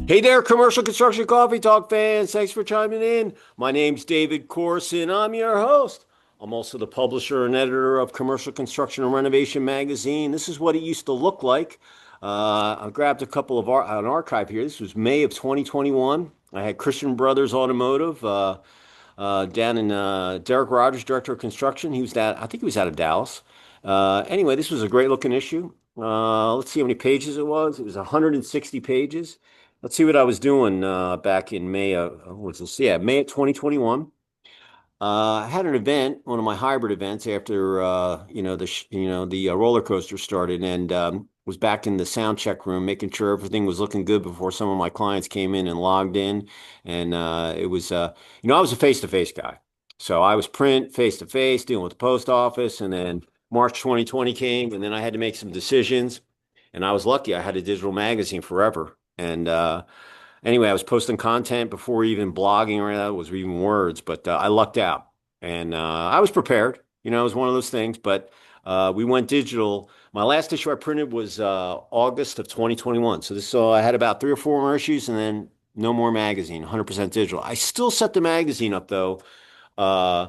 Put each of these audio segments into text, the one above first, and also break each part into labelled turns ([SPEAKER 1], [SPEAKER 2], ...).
[SPEAKER 1] Hey there, commercial construction coffee talk fans. Thanks for chiming in. My name's David Corson. I'm your host. I'm also the publisher and editor of Commercial Construction and Renovation magazine. This is what it used to look like. I grabbed a couple of an archive here. This was May of 2021. I had Christian Brothers Automotive down in Derek Rogers, director of construction. I think he was out of Dallas. Anyway, this was a great looking issue. Let's see how many pages it was. It was 160 pages. Let's see what I was doing back in May of what's this? Yeah, May of 2021. I had an event, one of my hybrid events after the roller coaster started, and was back in the sound check room, making sure everything was looking good before some of my clients came in and logged in. And it was I was a face-to-face guy, so I was print face-to-face dealing with the post office, and then March 2020 came, and then I had to make some decisions, and I was lucky I had a digital magazine forever, and anyway, I was posting content before even blogging or that was even words, but I lucked out and I was prepared. It was one of those things, but we went digital. My last issue I printed was August of 2021. So I had about three or four more issues and then no more magazine, 100% digital. I still set the magazine up though uh,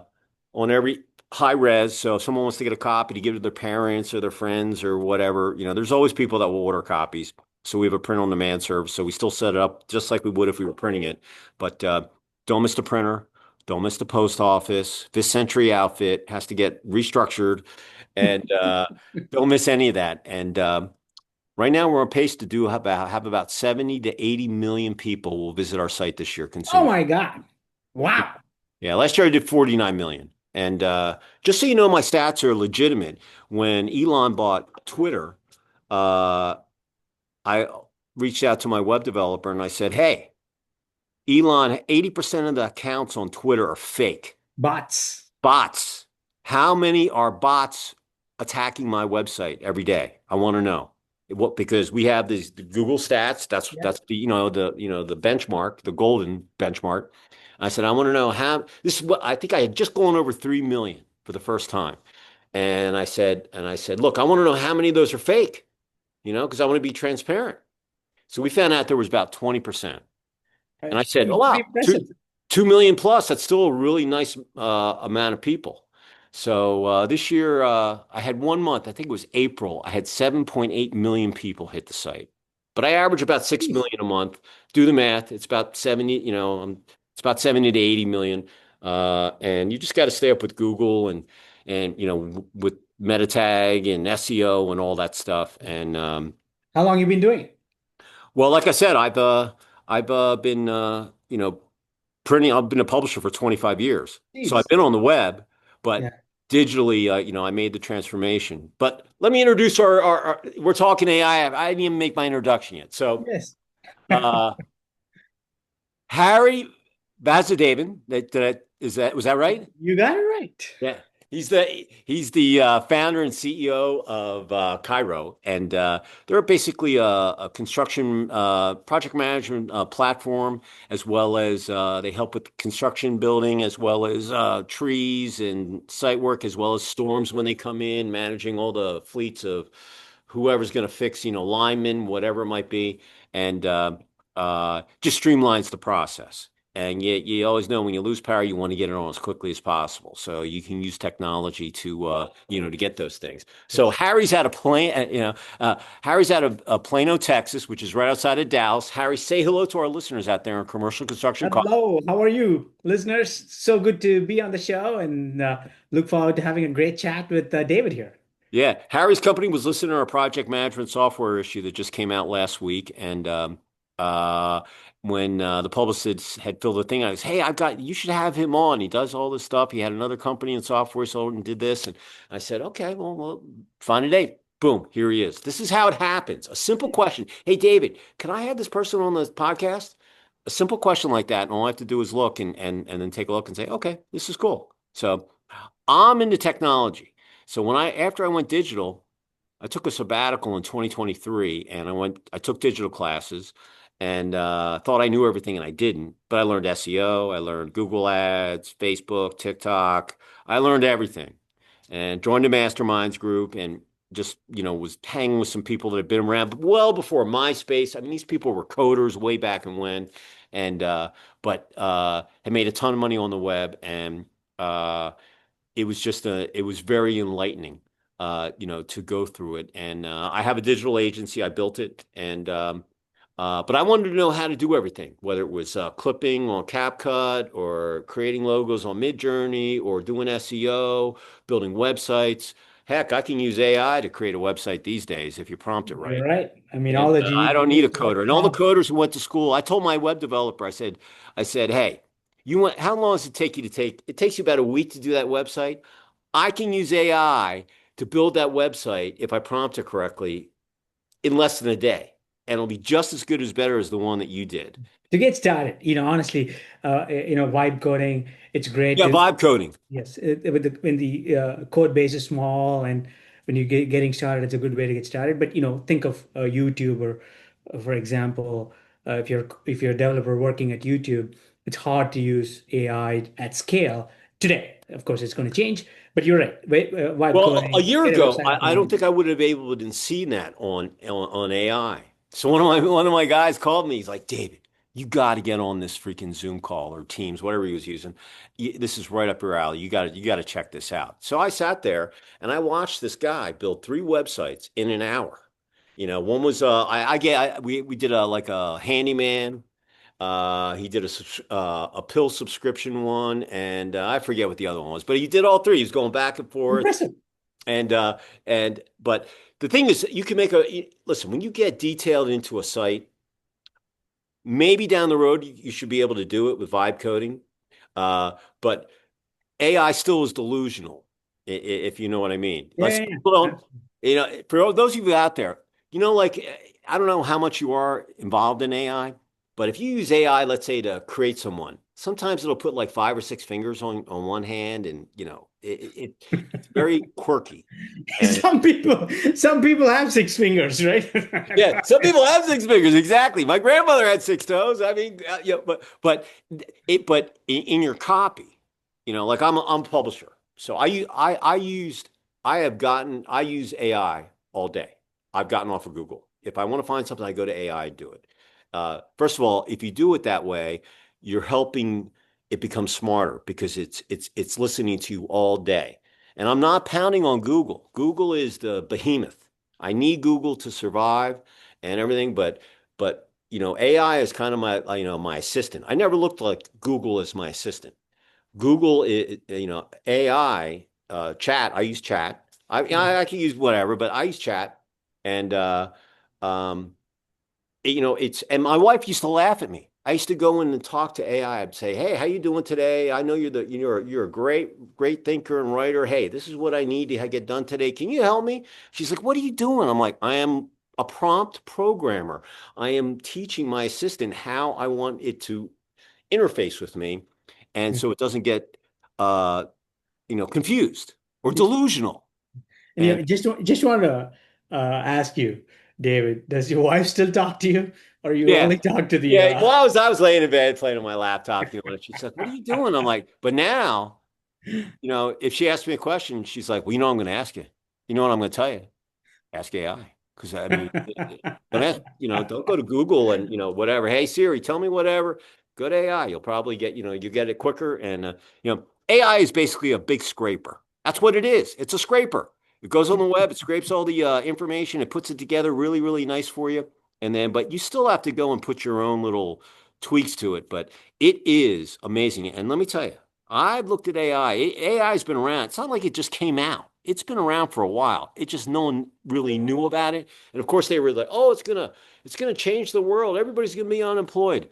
[SPEAKER 1] on every high res. So if someone wants to get a copy to give to their parents or their friends or whatever, there's always people that will order copies. So we have a print on demand service. So we still set it up just like we would if we were printing it. But don't miss the printer. Don't miss the post office. This century outfit has to get restructured. And don't miss any of that. And right now we're on pace to have about 70 to 80 million people will visit our site this year
[SPEAKER 2] Oh
[SPEAKER 1] consuming.
[SPEAKER 2] my God. Wow.
[SPEAKER 1] Yeah, last year I did 49 million. And just so you know, my stats are legitimate. When Elon bought Twitter, uh, I reached out to my web developer and I said, hey, Elon, 80% of the accounts on Twitter are fake
[SPEAKER 2] Bots.
[SPEAKER 1] bots. How many are bots attacking my website every day? I want to know. Because we have these the Google stats.
[SPEAKER 2] Yeah.
[SPEAKER 1] That's the benchmark, the golden benchmark. I said, I want to know how this is what I think I had just gone over 3 million for the first time. And I said, look, I want to know how many of those are fake, because I want to be transparent. So we found out there was about 20%. And I said, oh,
[SPEAKER 2] Pretty
[SPEAKER 1] wow,
[SPEAKER 2] impressive.
[SPEAKER 1] 2 million plus. That's still a really nice amount of people. So this year, I had 1 month, I think it was April, I had 7.8 million people hit the site. But I average about 6
[SPEAKER 2] Jeez.
[SPEAKER 1] million a month. Do the math. It's about 70, it's about 70 to 80 million. And you just got to stay up with Google and with meta tag and SEO and all that stuff. And
[SPEAKER 2] How long you been doing it?
[SPEAKER 1] well, like I said, I've been printing. I've been a publisher for 25 years, so I've
[SPEAKER 2] Jeez.
[SPEAKER 1] been on the web,
[SPEAKER 2] Yeah.
[SPEAKER 1] but digitally, I made the transformation. But let me introduce we're talking AI. I didn't even make my introduction yet. So,
[SPEAKER 2] Yes.
[SPEAKER 1] uh, Hari Vasudevan, was that right?
[SPEAKER 2] You got it right.
[SPEAKER 1] Yeah. He's the founder and CEO of Kyro, and they're basically a construction project management platform, as well as they help with construction building, as well as trees and site work, as well as storms when they come in, managing all the fleets of whoever's going to fix, linemen, whatever it might be, and just streamlines the process. And yet you always know when you lose power, you want to get it on as quickly as possible. So you can use technology to get those things. So
[SPEAKER 2] Yes.
[SPEAKER 1] Harry's out of Plano, Texas, which is right outside of Dallas. Harry, say hello to our listeners out there in commercial construction.
[SPEAKER 2] Hello. How are you, listeners? So good to be on the show and look forward to having a great chat with David here.
[SPEAKER 1] Yeah, Harry's company was listed in our project management software issue that just came out last week, and uh, when the publicist had filled the thing, I was, hey, you should have him on. He does all this stuff. He had another company in software, so and did this, and I said, okay, well, find a date. Boom, here he is. This is how it happens. A simple question. Hey, David, can I have this person on the podcast? A simple question like that, and all I have to do is look and then take a look and say, okay, this is cool. So I'm into technology. So after I went digital, I took a sabbatical in 2023 and I took digital classes and thought I knew everything and I didn't. But I learned SEO, I learned Google Ads, Facebook, TikTok. I learned everything and joined a masterminds group. And just, was hanging with some people that had been around well before MySpace. I mean, these people were coders way back and when, and but had made a ton of money on the web, and uh, it was very enlightening, to go through it. And I have a digital agency. I built it, and but I wanted to know how to do everything, whether it was clipping on CapCut or creating logos on Midjourney or doing SEO, building websites. Heck, I can use AI to create a website these days if you prompt it
[SPEAKER 2] You're
[SPEAKER 1] right.
[SPEAKER 2] right. I mean, all
[SPEAKER 1] And
[SPEAKER 2] that you
[SPEAKER 1] I
[SPEAKER 2] need to
[SPEAKER 1] don't
[SPEAKER 2] do
[SPEAKER 1] need
[SPEAKER 2] is
[SPEAKER 1] a
[SPEAKER 2] select
[SPEAKER 1] coder. And all the
[SPEAKER 2] prompt.
[SPEAKER 1] coders who went to school, I told my web developer, hey, how long does it take you to take? It takes you about a week to do that website. I can use AI to build that website if I prompt it correctly in less than a day, and it'll be just as good as better as the one that you did.
[SPEAKER 2] To get started, honestly, vibe coding, it's great
[SPEAKER 1] Yeah,
[SPEAKER 2] to.
[SPEAKER 1] vibe coding.
[SPEAKER 2] Yes, when the code base is small and when you're getting started, it's a good way to get started. But think of YouTube or, for example, if you're a developer working at YouTube, it's hard to use AI at scale today. Of course, it's going to change, but you're right. Vibe
[SPEAKER 1] Well, a
[SPEAKER 2] coding,
[SPEAKER 1] year
[SPEAKER 2] get a
[SPEAKER 1] ago,
[SPEAKER 2] website up and
[SPEAKER 1] I don't
[SPEAKER 2] running.
[SPEAKER 1] think I would have been able to seen that on AI. So one of my guys called me. He's like, David, you got to get on this freaking Zoom call or Teams, whatever he was using. This is right up your alley. You got to check this out. So I sat there and I watched this guy build three websites in an hour. One was we did a like a handyman. He did a pill subscription one, and I forget what the other one was, but he did all three. He was going back and forth,
[SPEAKER 2] Impressive.
[SPEAKER 1] and but the thing is, you can listen when you get detailed into a site. Maybe down the road you should be able to do it with vibe coding, but AI still is delusional, if you know what I mean. Like
[SPEAKER 2] Yeah,
[SPEAKER 1] some
[SPEAKER 2] yeah,
[SPEAKER 1] people
[SPEAKER 2] yeah.
[SPEAKER 1] don't, for those of you out there, like I don't know how much you are involved in AI, but if you use AI, let's say to create someone, sometimes it'll put like five or six fingers on one hand, and it's very quirky. And
[SPEAKER 2] Some people have six fingers, right?
[SPEAKER 1] yeah, some people have six fingers. Exactly. My grandmother had six toes. I mean, but in your copy, like I'm a publisher, so I use AI all day. I've gotten off of Google. If I want to find something, I go to AI and do it. First of all, if you do it that way, you're helping it become smarter because it's listening to you all day. And I'm not pounding on Google. Google is the behemoth. I need Google to survive and everything, but AI is kind of my assistant. I never looked like Google as my assistant. Google is, AI chat. I use chat. I can use whatever, but I use chat, and um, it's and my wife used to laugh at me. I used to go in and talk to AI. I'd say, "Hey, how you doing today? I know you're a great thinker and writer. Hey, this is what I need to get done today. Can you help me?" She's like, "What are you doing?" I'm like, "I am a prompt programmer. I am teaching my assistant how I want it to interface with me, and so it doesn't get confused or delusional."
[SPEAKER 2] And
[SPEAKER 1] And
[SPEAKER 2] just want to ask you, David, does your wife still talk to you, or you
[SPEAKER 1] yeah,
[SPEAKER 2] only talk to the?
[SPEAKER 1] yeah. Well, I was laying in bed playing on my laptop, and she's like, "What are you doing?" I'm like, "But now." If she asks me a question, she's like, "Well, I'm going to ask you. You know what I'm going to tell you? Ask AI." Because I mean, don't ask, don't go to Google and whatever. Hey Siri, tell me whatever. Go to AI. You'll probably get, you get it quicker. And AI is basically a big scraper. That's what it is. It's a scraper. It goes on the web. It scrapes all the information. It puts it together really, really nice for you. But you still have to go and put your own little tweaks to it. But it is amazing. And let me tell you, I've looked at AI. AI has been around. It's not like it just came out. It's been around for a while. It just no one really knew about it. And of course they were like, "Oh, it's gonna change the world. Everybody's gonna be unemployed."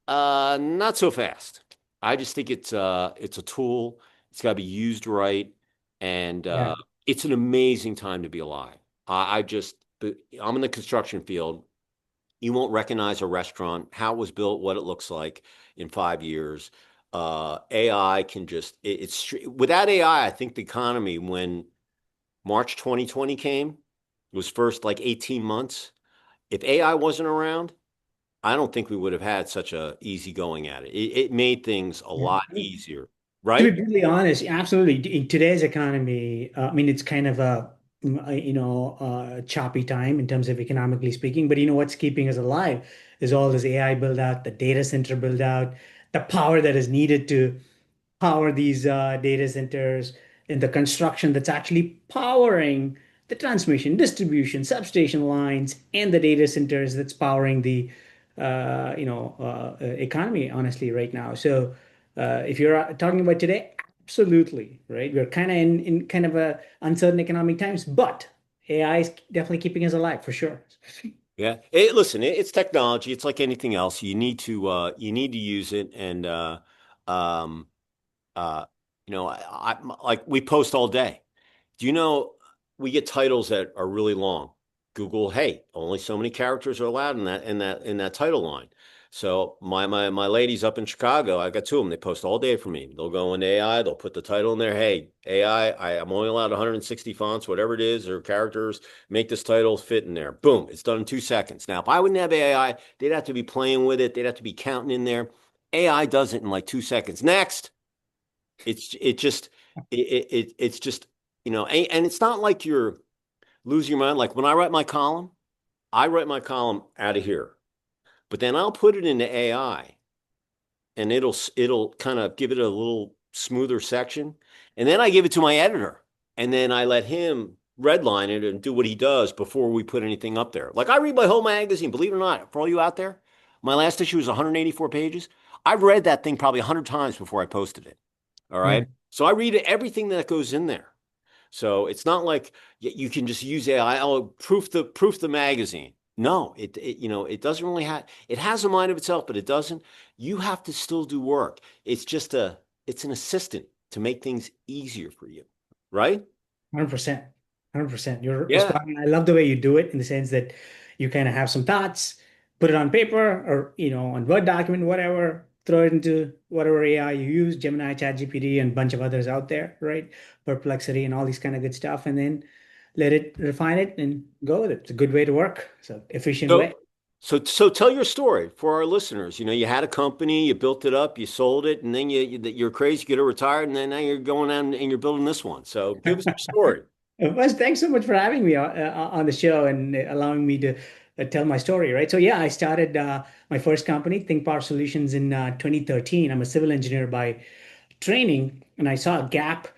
[SPEAKER 1] Not so fast. I just think it's a tool. It's got to be used right, and
[SPEAKER 2] Yeah.
[SPEAKER 1] it's an amazing time to be alive. I'm in the construction field. You won't recognize a restaurant, how it was built, what it looks like in 5 years. AI can just without AI. I think the economy when March 2020 came was first like 18 months. If AI wasn't around, I don't think we would have had such a easy going at it. It made things a
[SPEAKER 2] Yeah.
[SPEAKER 1] lot easier,
[SPEAKER 2] To be
[SPEAKER 1] right?
[SPEAKER 2] brutally honest, absolutely. In today's economy, I mean, it's kind of a choppy time in terms of economically speaking. But what's keeping us alive is all this AI build out, the data center build out, the power that is needed to power these data centers, and the construction that's actually powering the transmission, distribution, substation lines, and the data centers that's powering the economy, honestly, right now. So if you're talking about today, absolutely, right? We're kind of in kind of a uncertain economic times, but AI is definitely keeping us alive for sure.
[SPEAKER 1] Yeah. Listen, it's technology. It's like anything else. You need to use it. And um, uh, like we post all day. Do you know we get titles that are really long? Google, hey, only so many characters are allowed in that title line. So my ladies up in Chicago, I got two of them. They post all day for me. They'll go into AI, they'll put the title in there. Hey, AI, I'm only allowed 160 fonts, whatever it is, or characters. Make this title fit in there. Boom, it's done in 2 seconds. Now, if I wouldn't have AI, they'd have to be playing with it. They'd have to be counting in there. AI does it in like 2 seconds. Next, it just it's just and it's not like you're losing your mind. Like when I write my column out of here, but then I'll put it into AI and it'll kind of give it a little smoother section, and then I give it to my editor, and then I let him redline it and do what he does before we put anything up there. Like I read my whole magazine, believe it or not, for all you out there, my last issue is 184 pages. I've read that thing probably 100 times before I posted it. All right.
[SPEAKER 2] Mm,
[SPEAKER 1] So I read everything that goes in there. So it's not like you can just use AI. Oh, proof the magazine. No, it doesn't really have. It has a mind of itself, but it doesn't. You have to still do work. It's an assistant to make things easier for you, right?
[SPEAKER 2] 100%. 100%. You're
[SPEAKER 1] Yeah,
[SPEAKER 2] spot on. I love the way you do it in the sense that you kind of have some thoughts, put it on paper or, on Word document, whatever, throw it into whatever AI you use, Gemini, ChatGPT, and a bunch of others out there, right? Perplexity and all these kind of good stuff. And then let it refine it and go with it. It's a good way to work. It's an efficient way.
[SPEAKER 1] So, so tell your story for our listeners. You had a company, you built it up, you sold it, and then you're crazy, you get retired, and then now you're going on and you're building this one. So give us your story.
[SPEAKER 2] Wes, thanks so much for having me on the show and allowing me to tell my story, right? So yeah, I started my first company, Think Power Solutions, in 2013. I'm a civil engineer by training, and I saw a gap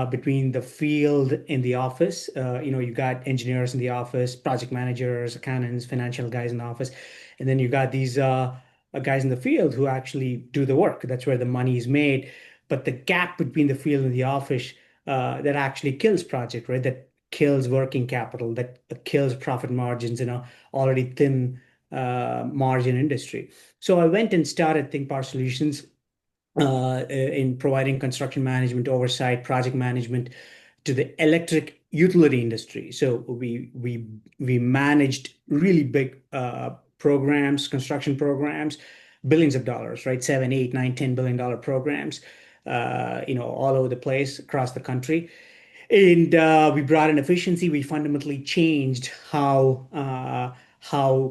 [SPEAKER 2] between the field and the office. You got engineers in the office, project managers, accountants, financial guys in the office, and then you got these guys in the field who actually do the work. That's where the money is made. But the gap between the field and the office that actually kills project, right? That kills working capital, that kills profit margins in a already thin margin industry. So I went and started Think Power Solutions in providing construction management oversight, project management to the electric utility industry. So we managed really big programs, construction programs, billions of dollars, right? 7, 8, 9, $10 billion programs, all over the place across the country. And we brought in efficiency. We fundamentally changed how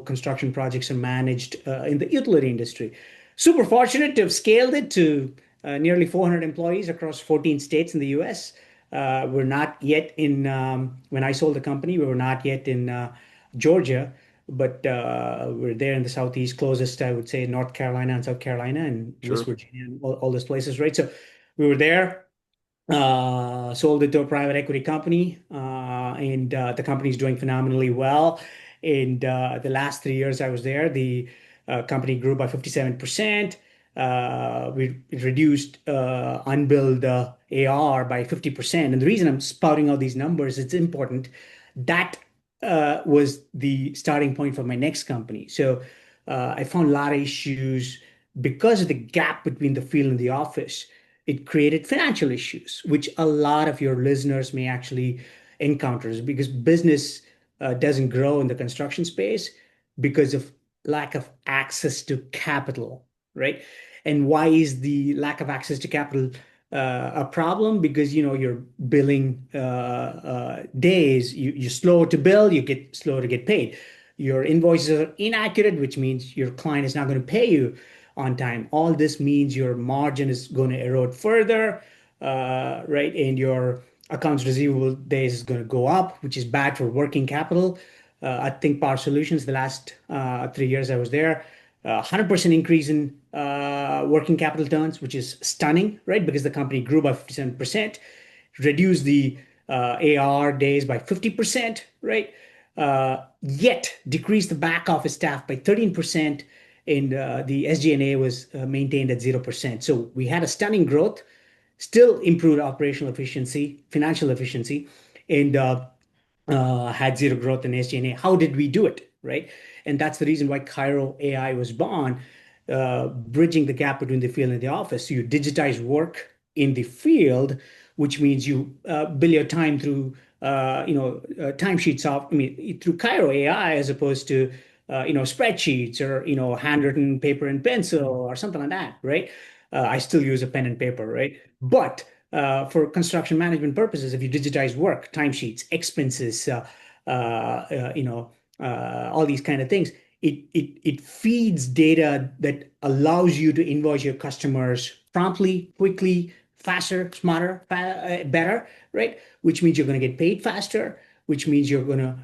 [SPEAKER 2] construction projects are managed in the utility industry. Super fortunate to have scaled it to nearly 400 employees across 14 states in the U.S. We're not yet in, when I sold the company, we were not yet in Georgia, but we're there in the Southeast, closest, I would say, North Carolina and South Carolina and West
[SPEAKER 1] Sure.
[SPEAKER 2] Virginia and all those places, right? So we were there, sold it to a private equity company, and the company is doing phenomenally well. And the last 3 years I was there, the company grew by 57%. We reduced unbilled AR by 50%. And the reason I'm spouting out these numbers, it's important. That was the starting point for my next company. So I found a lot of issues because of the gap between the field and the office. It created financial issues, which a lot of your listeners may actually encounter because business doesn't grow in the construction space because of lack of access to capital, right? And why is the lack of access to capital a problem? Because your billing days, you're slow to bill, you get slow to get paid. Your invoices are inaccurate, which means your client is not going to pay you on time. All this means your margin is going to erode further, right? And your accounts receivable days is going to go up, which is bad for working capital. I think Power Solutions, the last 3 years I was there, 100% increase in working capital turns, which is stunning, right? Because the company grew by 57%, reduced the AR days by 50%, right? Yet decreased the back office staff by 13%, and the SG&A was maintained at 0%. So we had a stunning growth, still improved operational efficiency, financial efficiency, and had zero growth in SG&A. How did we do it, right? And that's the reason why Kyro AI was born, bridging the gap between the field and the office. So you digitize work in the field, which means you bill your time through, timesheets off. I mean, through Kyro AI as opposed to, spreadsheets or handwritten paper and pencil or something like that, right? I still use a pen and paper, right? But for construction management purposes, if you digitize work, timesheets, expenses, all these kind of things, it feeds data that allows you to invoice your customers promptly, quickly, faster, smarter, better, right? Which means you're going to get paid faster, which means you're going to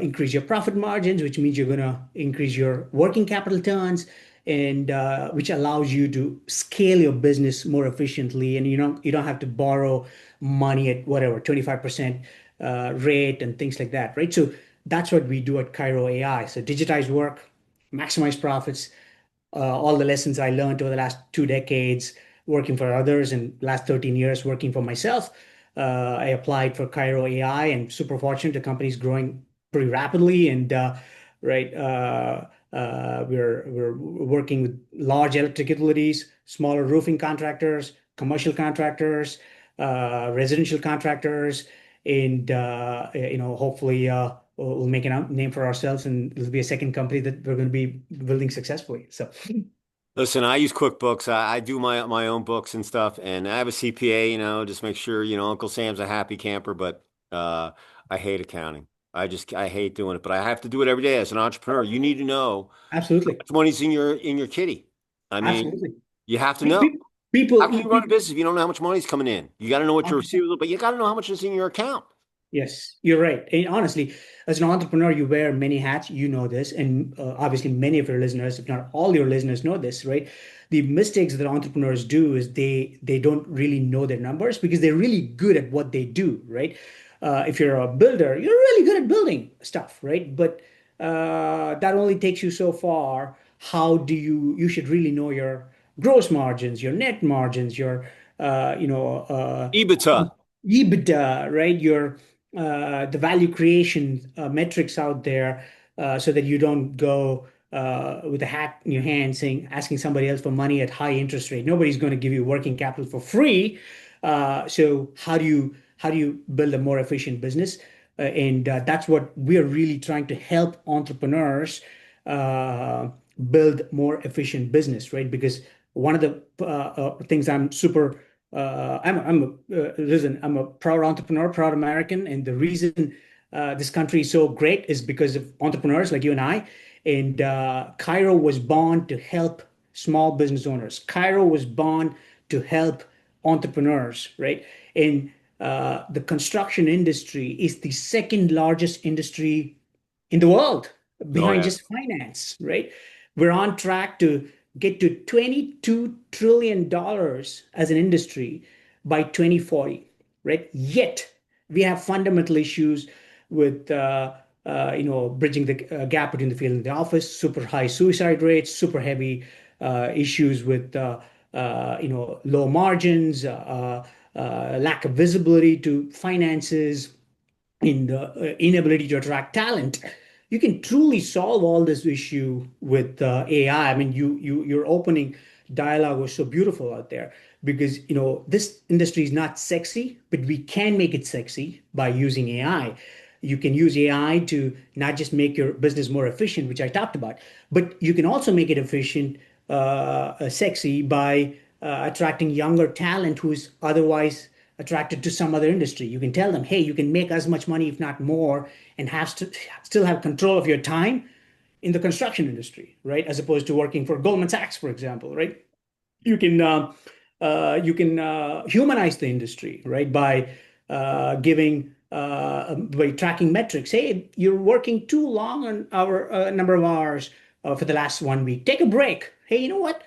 [SPEAKER 2] increase your profit margins, which means you're going to increase your working capital turns, and which allows you to scale your business more efficiently, and you don't have to borrow money at whatever 25% rate and things like that, right? So that's what we do at Kyro AI. So digitize work, maximize profits, all the lessons I learned over the last 2 decades working for others and last 13 years working for myself. I applied for Kyro AI and super fortunate. The company's growing pretty rapidly, and right, we're working with large electric utilities, smaller roofing contractors, commercial contractors, residential contractors, and hopefully we'll make a name for ourselves, and it'll be a second company that we're going to be building successfully. So
[SPEAKER 1] Listen, I use QuickBooks. I do my own books and stuff, and I have a CPA, just make sure, Uncle Sam's a happy camper, but I hate accounting. I hate doing it, but I have to do it every day as an entrepreneur. You need to know how
[SPEAKER 2] absolutely,
[SPEAKER 1] much money's in your kitty. I mean,
[SPEAKER 2] absolutely.
[SPEAKER 1] you have to
[SPEAKER 2] Pe-
[SPEAKER 1] know.
[SPEAKER 2] pe- People,
[SPEAKER 1] How can you run a business if you don't know how much money's coming in? You got to know what your
[SPEAKER 2] 100%.
[SPEAKER 1] receivable, but you got to know how much is in your account.
[SPEAKER 2] Yes, you're right. And honestly, as an entrepreneur, you wear many hats. You know this, and obviously, many of your listeners, if not all your listeners, know this, right? The mistakes that entrepreneurs do is they don't really know their numbers because they're really good at what they do, right? If you're a builder, you're really good at building stuff, right? But that only takes you so far. How do you should really know your gross margins, your net margins, your
[SPEAKER 1] EBITDA.
[SPEAKER 2] EBITDA, right? Your the value creation metrics out there, so that you don't go with a hat in your hand saying asking somebody else for money at high interest rate. Nobody's going to give you working capital for free. So how do you build a more efficient business? And that's what we're really trying to help entrepreneurs uh, build more efficient business, right? Because one of the things listen, I'm a proud entrepreneur, proud American, and the reason this country is so great is because of entrepreneurs like you and I. And Cairo was born to help small business owners. Cairo was born to help entrepreneurs, right? And the construction industry is the second largest industry in the world
[SPEAKER 1] Oh
[SPEAKER 2] behind
[SPEAKER 1] yeah.
[SPEAKER 2] just finance, right? We're on track to get to $22 trillion as an industry by 2040, right? Yet we have fundamental issues with bridging the gap between the field and the office, super high suicide rates, super heavy issues with low margins, lack of visibility to finances, in the inability to attract talent. You can truly solve all this issue with AI. I mean, your opening dialogue was so beautiful out there because this industry is not sexy, but we can make it sexy by using AI. You can use AI to not just make your business more efficient, which I talked about, but you can also make it efficient, sexy by attracting younger talent who's otherwise attracted to some other industry. You can tell them, hey, you can make as much money, if not more, and still have control of your time in the construction industry, right? As opposed to working for Goldman Sachs, for example, right? You can you can humanize the industry, right? Giving by tracking metrics. Hey, you're working too long on our number of hours for the last 1 week. Take a break. Hey, you know what?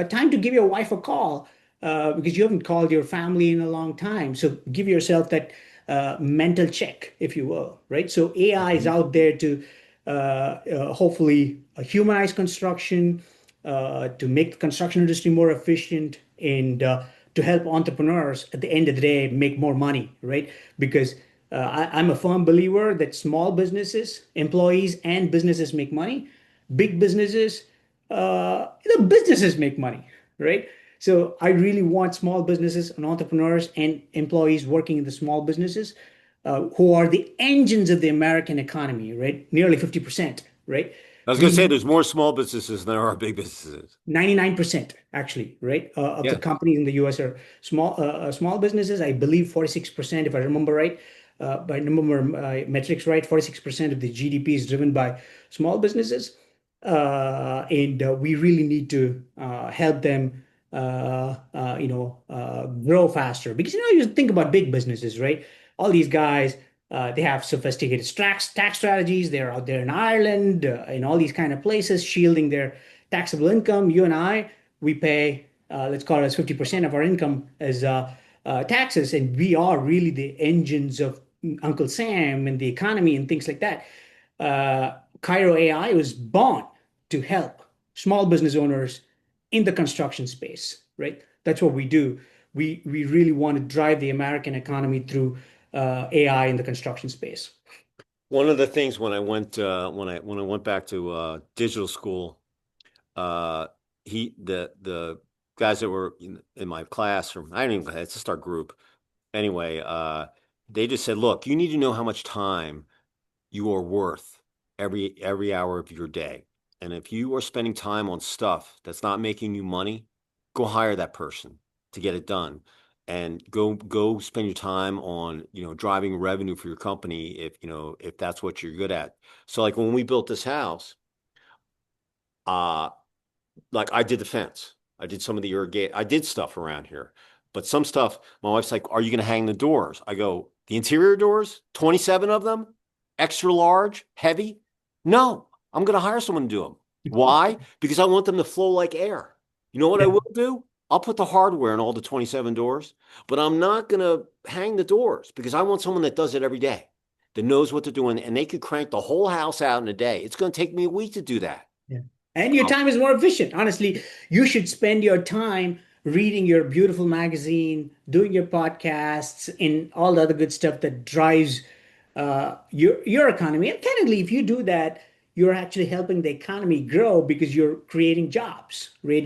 [SPEAKER 2] Time to give your wife a call because you haven't called your family in a long time. So give yourself that mental check, if you will, right? So AI is
[SPEAKER 1] Mhm.
[SPEAKER 2] out there to hopefully humanize construction, to make the construction industry more efficient, and to help entrepreneurs at the end of the day make more money, right? Because I'm a firm believer that small businesses, employees, and businesses make money. Big businesses, the businesses make money, right? So I really want small businesses and entrepreneurs and employees working in the small businesses who are the engines of the American economy, right? Nearly 50%, right?
[SPEAKER 1] I was going to say
[SPEAKER 2] We
[SPEAKER 1] there's more small businesses than there are big businesses.
[SPEAKER 2] 99% actually, right, of the
[SPEAKER 1] Yeah.
[SPEAKER 2] companies in the US are small businesses. I believe 46%, if I remember right, by remember metrics right, 46% of the GDP is driven by small businesses. And we really need to help them grow faster because you think about big businesses, right? All these guys, they have sophisticated tax strategies. They're out there in Ireland, in all these kind of places, shielding their taxable income. You and I, we pay, let's call it as 50% of our income as taxes, and we are really the engines of Uncle Sam and the economy and things like that. Kyro AI was born to help small business owners in the construction space, right? That's what we do. We really want to drive the American economy through AI in the construction space.
[SPEAKER 1] One of the things when I went when I went back to digital school, uh, the guys that were in my class, or I don't even, it's just our group anyway. They just said, look, you need to know how much time you are worth every hour of your day. And if you are spending time on stuff that's not making you money, go hire that person to get it done. And go spend your time on, driving revenue for your company if that's what you're good at. So like when we built this house, uh like I did the fence. I did some of the irrigate. I did stuff around here. But some stuff, my wife's like, "Are you going to hang the doors?" I go, "The interior doors, 27 of them, extra large, heavy? No, I'm going to hire someone to do them. Why? Because I want them to flow like air. You know what I
[SPEAKER 2] Yeah.
[SPEAKER 1] will do? I'll put the hardware in all the 27 doors, but I'm not going to hang the doors because I want someone that does it every day, that knows what they're doing, and they could crank the whole house out in a day. It's going to take me a week to do that."
[SPEAKER 2] Yeah. And your time is more efficient. Honestly, you should spend your time reading your beautiful magazine, doing your podcasts, and all the other good stuff that drives your economy. And candidly, if you do that, you're actually helping the economy grow because you're creating jobs, right?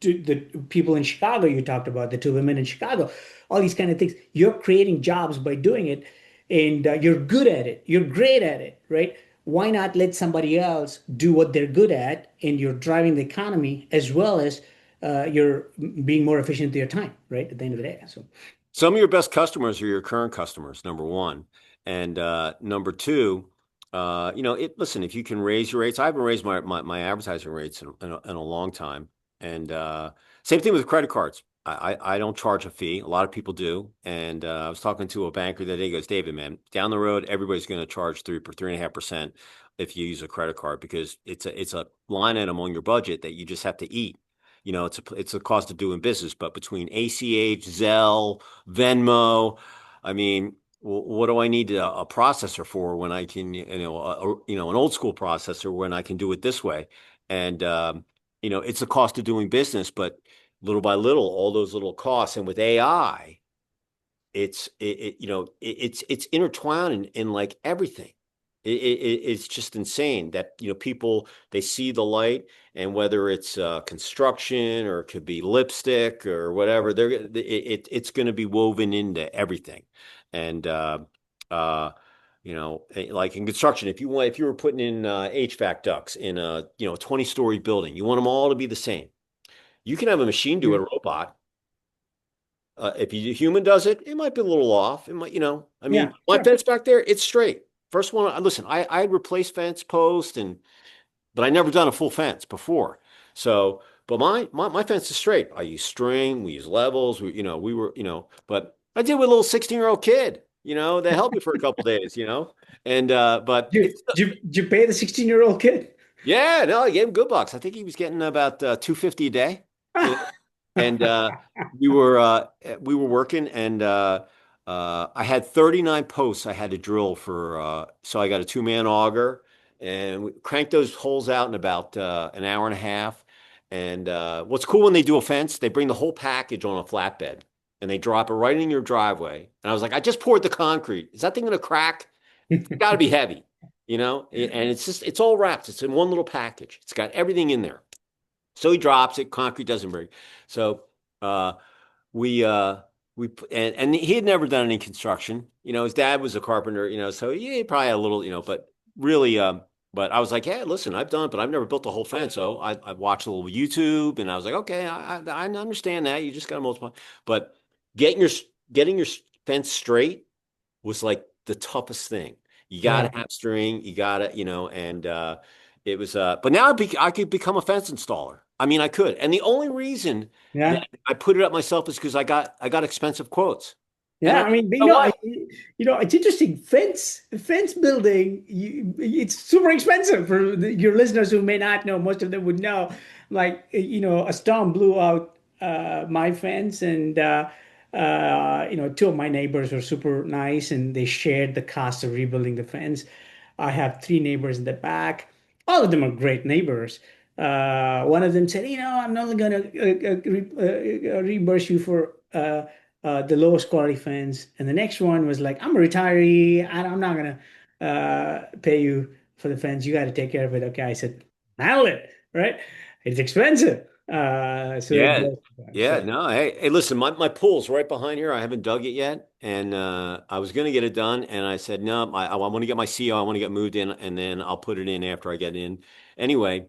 [SPEAKER 2] The people in Chicago you talked about, the two women in Chicago, all these kind of things. You're creating jobs by doing it, and you're good at it. You're great at it, right? Why not let somebody else do what they're good at, and you're driving the economy as well as you're being more efficient with your time, right? At the end of the day. So,
[SPEAKER 1] Some of your best customers are your current customers, number one. And number two, listen, if you can raise your rates, I haven't raised my advertising rates in a long time. And same thing with credit cards. I don't charge a fee. A lot of people do. And I was talking to a banker the other day. He goes, David, man, down the road, everybody's going to charge 3.5% if you use a credit card because it's a line item on your budget that you just have to eat. It's a cost of doing business. But between ACH, Zelle, Venmo. I mean, what do I need a processor for when I can, an old school processor when I can do it this way? And it's the cost of doing business, but little by little, all those little costs, and with AI, it's intertwined in like everything. It's just insane that people, they see the light, and whether it's construction or it could be lipstick or whatever, it's going to be woven into everything. And like in construction, if you were putting in HVAC ducts in a 20-story building, you want them all to be the same. You can have a machine do it,
[SPEAKER 2] yeah,
[SPEAKER 1] a robot. If a human does it, it might be a little off. It might, I mean,
[SPEAKER 2] yeah,
[SPEAKER 1] my
[SPEAKER 2] sure.
[SPEAKER 1] fence back there, it's straight. First one, listen, I had replaced fence post, but I never done a full fence before. So, But my fence is straight. I use string, we use levels, we were, but I did with a little 16-year-old kid, they helped me for a couple days, and but it's
[SPEAKER 2] Did you pay the 16-year-old kid?
[SPEAKER 1] yeah, no, I gave him good bucks. I think he was getting about 250 a day, you know, and we were uh, we were working, and I had 39 posts I had to drill for. So I got a two-man auger, and we cranked those holes out in about an hour and a half. And what's cool when they do a fence, they bring the whole package on a flatbed, and they drop it right in your driveway. And I was like, I just poured the concrete. Is that thing gonna crack? It's got to be heavy, and it's all wrapped. It's in one little package. It's got everything in there. So he drops it. Concrete doesn't break. So uh, we and he had never done any construction. His dad was a carpenter. So he probably had a little. But really, but I was like, yeah, listen, I've done it, but I've never built a whole fence. So I watched a little YouTube, and I was like, okay, I understand that. You just got to multiply, but getting your getting your fence straight was like the toughest thing. You got
[SPEAKER 2] Yeah,
[SPEAKER 1] to have string, you got to, and it was, but now I could become a fence installer. I mean, I could. And the only reason
[SPEAKER 2] yeah.
[SPEAKER 1] that I put it up myself is because I got expensive quotes. And
[SPEAKER 2] Yeah, I mean, but,
[SPEAKER 1] you know what?
[SPEAKER 2] it's interesting. Fence building, it's super expensive for your listeners who may not know. Most of them would know. Like, a storm blew out my fence, and two of my neighbors were super nice, and they shared the cost of rebuilding the fence. I have three neighbors in the back. All of them are great neighbors. One of them said, I'm only going to reimburse you for the lowest quality fence. And the next one was like, I'm a retiree. I'm not gonna pay you for the fence. You got to take care of it. Okay. I said, handle it, right? It's expensive. So it
[SPEAKER 1] Yeah.
[SPEAKER 2] goes.
[SPEAKER 1] Yeah.
[SPEAKER 2] So
[SPEAKER 1] No, hey, listen, my pool's right behind here. I haven't dug it yet. And I was going to get it done. And I said, no, I want to get my CO. I want to get moved in, and then I'll put it in after I get in. Anyway,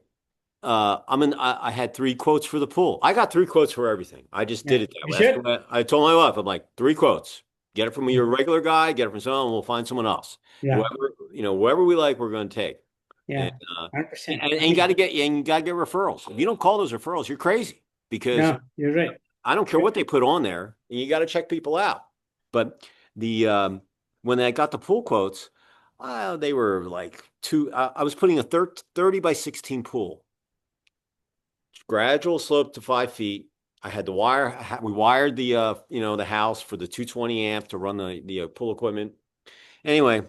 [SPEAKER 1] I had three quotes for the pool. I got three quotes for everything. I just
[SPEAKER 2] yeah,
[SPEAKER 1] did it that
[SPEAKER 2] you
[SPEAKER 1] way.
[SPEAKER 2] should.
[SPEAKER 1] I told my wife, I'm like, three quotes. Get it from your regular guy, get it from someone, we'll find someone else.
[SPEAKER 2] Yeah,
[SPEAKER 1] Whoever we like, we're going to take. And,
[SPEAKER 2] yeah, 100%.
[SPEAKER 1] and
[SPEAKER 2] I
[SPEAKER 1] you got
[SPEAKER 2] mean,
[SPEAKER 1] to get referrals. If you don't call those referrals, you're crazy because
[SPEAKER 2] no, you're right.
[SPEAKER 1] I don't care what they put on there. You got to check people out. But the when I got the pool quotes, they were like I was putting a 30 by 16 pool, gradual slope to 5 feet. I had the wire. We wired the house for the 220 amp to run the pool equipment. Anyway,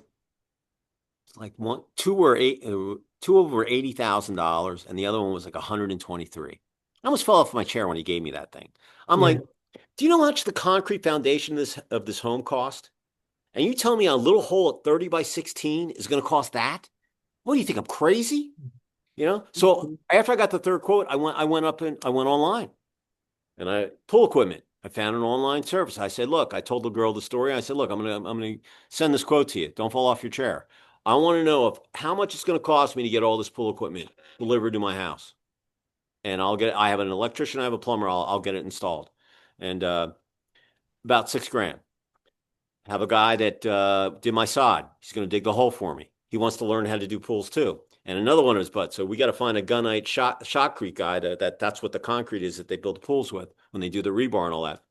[SPEAKER 1] like two over $80,000, and the other one was like 123. I almost fell off my chair when he gave me that thing. I'm
[SPEAKER 2] Yeah,
[SPEAKER 1] like, do you know how much the concrete foundation of this home cost? And you tell me a little hole at 30 by 16 is going to cost that? What do you think? I'm crazy? So after I got the third quote, I went online, and I pool equipment. I found an online service. I said, look, I told the girl the story. I said, look, I'm gonna send this quote to you. Don't fall off your chair. I want to know how much it's going to cost me to get all this pool equipment delivered to my house. And I have an electrician, I have a plumber, I'll get it installed. And about 6 grand. Have a guy that did my sod. He's going to dig the hole for me. He wants to learn how to do pools too. And another one of his butts. So we got to find a gunite shotcrete guy that's what the concrete is that they build the pools with when they do the rebar and all that.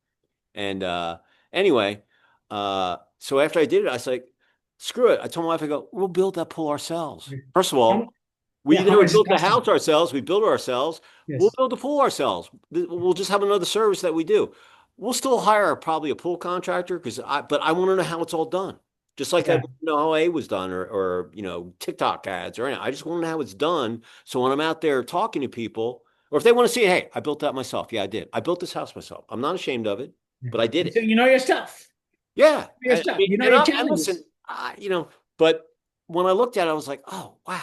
[SPEAKER 1] And anyway, so after I did it, I was like, screw it. I told my wife, I go, we'll build that pool ourselves. First of
[SPEAKER 2] how,
[SPEAKER 1] all, we
[SPEAKER 2] yeah. How
[SPEAKER 1] never
[SPEAKER 2] much is it
[SPEAKER 1] built the
[SPEAKER 2] costing?
[SPEAKER 1] house ourselves. We built it ourselves. We'll
[SPEAKER 2] Yes.
[SPEAKER 1] build the pool ourselves. We'll just have another service that we do. We'll still hire probably a pool contractor but I want to know how it's all done. Just like I
[SPEAKER 2] Yeah.
[SPEAKER 1] want to know how A was done or TikTok ads or anything. I just want to know how it's done. So when I'm out there talking to people, or if they want to see, hey, I built that myself. Yeah, I did. I built this house myself. I'm not ashamed of it,
[SPEAKER 2] Yeah.
[SPEAKER 1] but I did
[SPEAKER 2] So
[SPEAKER 1] it.
[SPEAKER 2] you know your stuff.
[SPEAKER 1] Yeah.
[SPEAKER 2] Your stuff. You know
[SPEAKER 1] And
[SPEAKER 2] your
[SPEAKER 1] and listen,
[SPEAKER 2] challenges.
[SPEAKER 1] but when I looked at it, I was like, oh wow.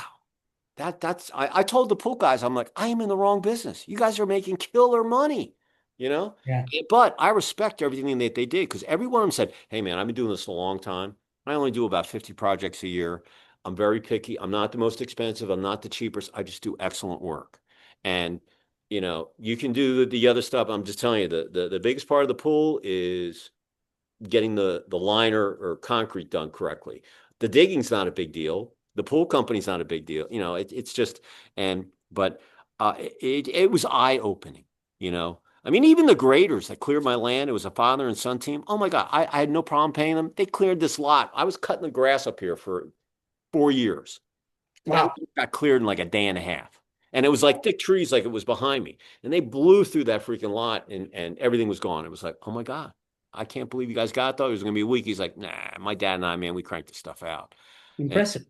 [SPEAKER 1] I told the pool guys, I'm like, I am in the wrong business. You guys are making killer money, you know?
[SPEAKER 2] Yeah.
[SPEAKER 1] But I respect everything that they did because every one of them said, hey man, I've been doing this a long time. I only do about 50 projects a year. I'm very picky. I'm not the most expensive. I'm not the cheapest. I just do excellent work. And you can do the other stuff. I'm just telling you, the biggest part of the pool is getting the liner or concrete done correctly. The digging's not a big deal. The pool company's not a big deal. It's just but it was eye-opening, you know. I mean, even the graders that cleared my land, it was a father and son team. Oh my God, I had no problem paying them. They cleared this lot. I was cutting the grass up here for 4 years. That
[SPEAKER 2] Wow.
[SPEAKER 1] got cleared in like a day and a half. And it was like thick trees, like it was behind me. And they blew through that freaking lot and everything was gone. It was like, oh my God, I can't believe you guys got those. It was going to be a week. He's like, nah, my dad and I, man, we cranked this stuff out. And,
[SPEAKER 2] Impressive.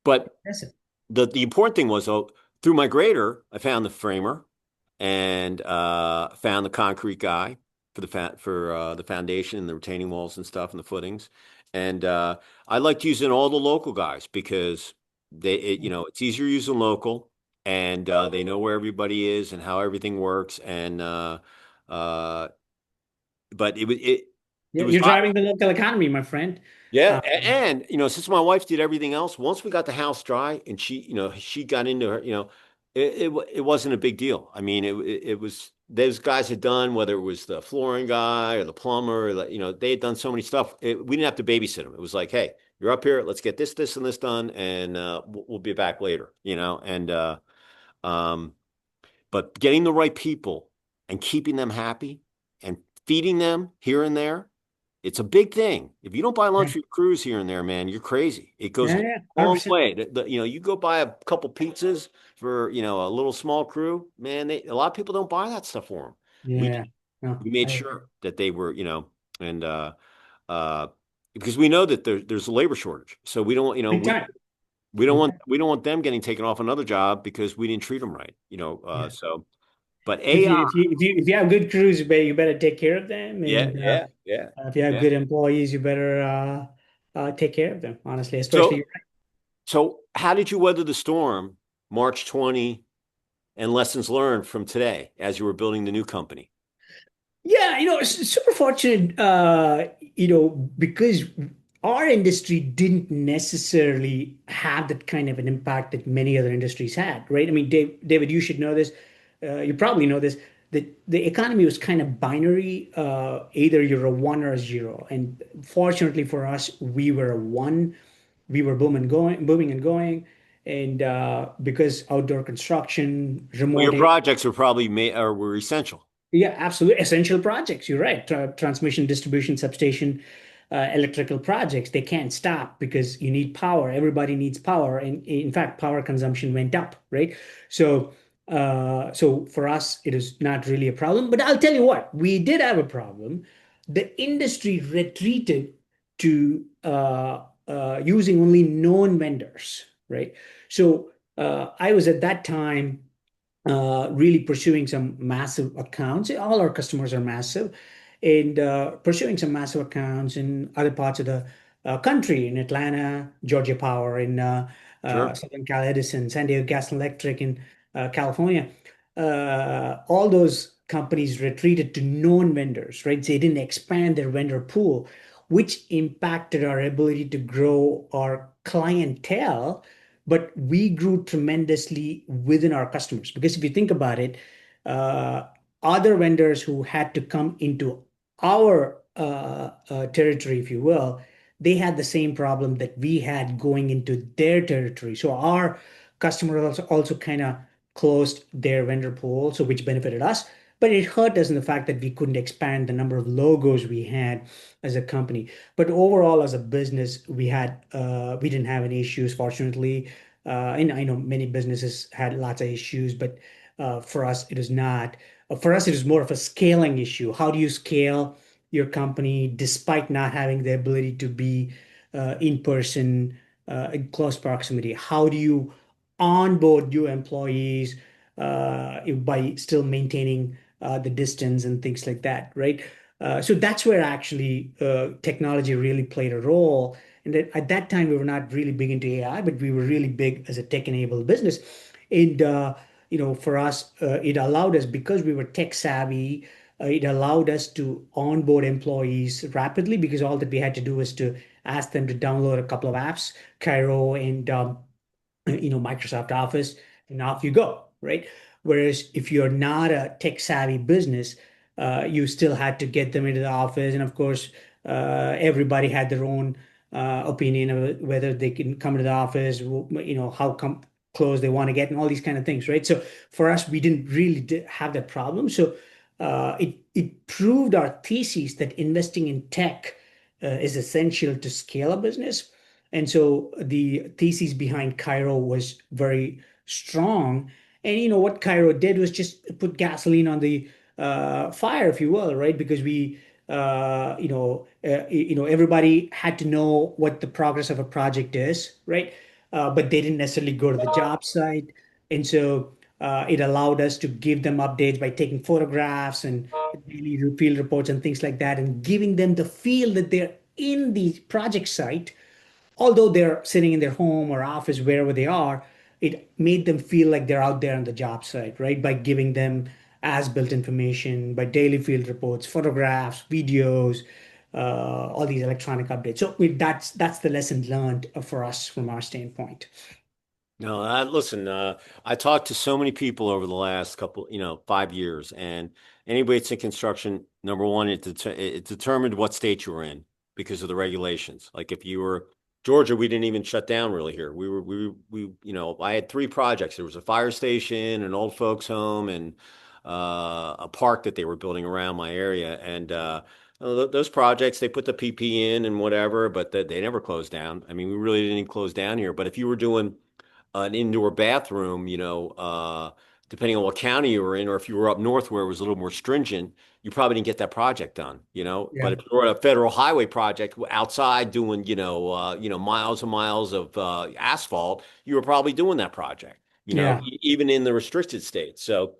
[SPEAKER 1] but
[SPEAKER 2] Impressive.
[SPEAKER 1] the important thing was, though, through my grader, I found the framer and found the concrete guy for the foundation and the retaining walls and stuff and the footings. And I liked using all the local guys because it's easier using local and they know where everybody is and how everything works. And uh, but it was
[SPEAKER 2] You're driving the local economy, my friend.
[SPEAKER 1] yeah,
[SPEAKER 2] Uh,
[SPEAKER 1] and since my wife did everything else, once we got the house dry and she got into her, it wasn't a big deal. I mean, it was those guys had done whether it was the flooring guy or the plumber, or they had done so many stuff. We didn't have to babysit them. It was like, hey, you're up here, let's get this, and this done, and we'll be back later, and um, but getting the right people and keeping them happy and feeding them here and there, it's a big thing. If you don't buy lunch
[SPEAKER 2] yeah,
[SPEAKER 1] for your crews here and there, man, you're crazy. It goes a
[SPEAKER 2] yeah, yeah,
[SPEAKER 1] long
[SPEAKER 2] 100%.
[SPEAKER 1] way. You go buy a couple pizzas for, a little small crew, man, a lot of people don't buy that stuff for them. We
[SPEAKER 2] Yeah. No,
[SPEAKER 1] we made
[SPEAKER 2] I agree.
[SPEAKER 1] sure that they were, and uh because we know that there's a labor shortage. So we don't,
[SPEAKER 2] Big time.
[SPEAKER 1] we don't
[SPEAKER 2] Big
[SPEAKER 1] want
[SPEAKER 2] time.
[SPEAKER 1] we don't want them getting taken off another job because we didn't treat them right,
[SPEAKER 2] Yeah.
[SPEAKER 1] so but
[SPEAKER 2] If
[SPEAKER 1] AI,
[SPEAKER 2] you if you if you if you have good crews, you better take care of them,
[SPEAKER 1] yeah,
[SPEAKER 2] and
[SPEAKER 1] yeah, yeah,
[SPEAKER 2] if you have
[SPEAKER 1] yeah.
[SPEAKER 2] good employees, you better take care of them. Honestly,
[SPEAKER 1] So
[SPEAKER 2] especially
[SPEAKER 1] so how did you weather the storm, March 20, and lessons learned from today as you were building the new company?
[SPEAKER 2] yeah, super fortunate, because our industry didn't necessarily have that kind of an impact that many other industries had, right? I mean, David, you should know this. You probably know this, that the economy was kind of binary. Either you're a one or a zero. And fortunately for us, we were a one. We were booming and going. And because outdoor construction,
[SPEAKER 1] Well, your
[SPEAKER 2] remote.
[SPEAKER 1] projects were probably or were essential.
[SPEAKER 2] Yeah, absolutely. Essential projects. You're right. Transmission, distribution, substation, electrical projects, they can't stop because you need power. Everybody needs power. And in fact, power consumption went up, right? So, so for us, it is not really a problem. But I'll tell you what, we did have a problem. The industry retreated to using only known vendors, right? So I was at that time really pursuing some massive accounts. All our customers are massive, and pursuing some massive accounts in other parts of the country, in Atlanta, Georgia Power, in
[SPEAKER 1] Sure.
[SPEAKER 2] Southern Cal Edison, San Diego Gas and Electric in California. All those companies retreated to known vendors, right? They didn't expand their vendor pool, which impacted our ability to grow our clientele, but we grew tremendously within our customers. Because if you think about it, uh, other vendors who had to come into our territory, if you will, they had the same problem that we had going into their territory. So our customers also kind of closed their vendor pool, so which benefited us. But it hurt us in the fact that we couldn't expand the number of logos we had as a company. But overall, as a business, we didn't have any issues, fortunately. And I know many businesses had lots of issues, but for us, it is not. For us, it is more of a scaling issue. How do you scale your company despite not having the ability to be in person, in close proximity? How do you onboard new employees by still maintaining the distance and things like that, right? So that's where actually technology really played a role. And at that time, we were not really big into AI, but we were really big as a tech-enabled business. And for us, it allowed us, because we were tech savvy, it allowed us to onboard employees rapidly, because all that we had to do was to ask them to download a couple of apps, Kyro and Microsoft Office, and off you go, right? Whereas if you're not a tech savvy business, you still had to get them into the office, and of course, everybody had their own opinion of whether they can come to the office. How come? clothes they want to get and all these kind of things, right? So for us, we didn't really have that problem. So it proved our thesis that investing in tech is essential to scale a business. And so the thesis behind Kyro was very strong. And what Kyro did was just put gasoline on the fire, if you will, right? Because everybody had to know what the progress of a project is, right? But they didn't necessarily go to the job site. And so it allowed us to give them updates by taking photographs and daily field reports and things like that, and giving them the feel that they're in the project site, although they're sitting in their home or office, wherever they are. It made them feel like they're out there on the job site, right? By giving them as-built information, by daily field reports, photographs, videos, all these electronic updates. So that's the lesson learned for us from our standpoint.
[SPEAKER 1] No, listen, I talked to so many people over the last couple, 5 years, and anybody that's in construction, number one, it determined what state you were in because of the regulations. Like if you were Georgia, we didn't even shut down really here. I had three projects. There was a fire station, an old folks home, and a park that they were building around my area. And those projects, they put the PP in and whatever, but they never closed down. I mean, we really didn't close down here. But if you were doing an indoor bathroom, depending on what county you were in, or if you were up north where it was a little more stringent, you probably didn't get that project done.
[SPEAKER 2] Yeah.
[SPEAKER 1] But if you were on a federal highway project outside doing, miles and miles of asphalt, you were probably doing that project,
[SPEAKER 2] Yeah.
[SPEAKER 1] even in the restricted states. So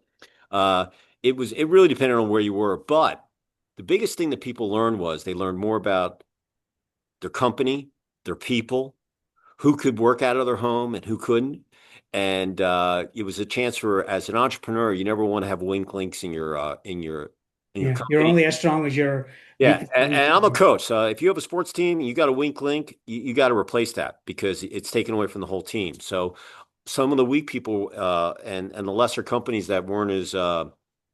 [SPEAKER 1] uh, it really depended on where you were. But the biggest thing that people learned was they learned more about their company, their people, who could work out of their home and who couldn't. And it was a chance for, as an entrepreneur, you never want to have weak links in your
[SPEAKER 2] Yeah. You're
[SPEAKER 1] company.
[SPEAKER 2] only as strong as your
[SPEAKER 1] Yeah,
[SPEAKER 2] weakest
[SPEAKER 1] and
[SPEAKER 2] link.
[SPEAKER 1] I'm a coach. If you have a sports team, you got a weak link, you got to replace that because it's taken away from the whole team. So some of the weak people and the lesser companies that weren't as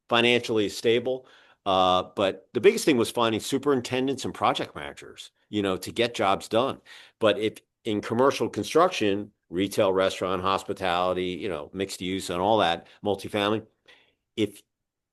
[SPEAKER 1] financially stable. But the biggest thing was finding superintendents and project managers, to get jobs done. But if in commercial construction, retail, restaurant, hospitality, mixed use and all that, multifamily, if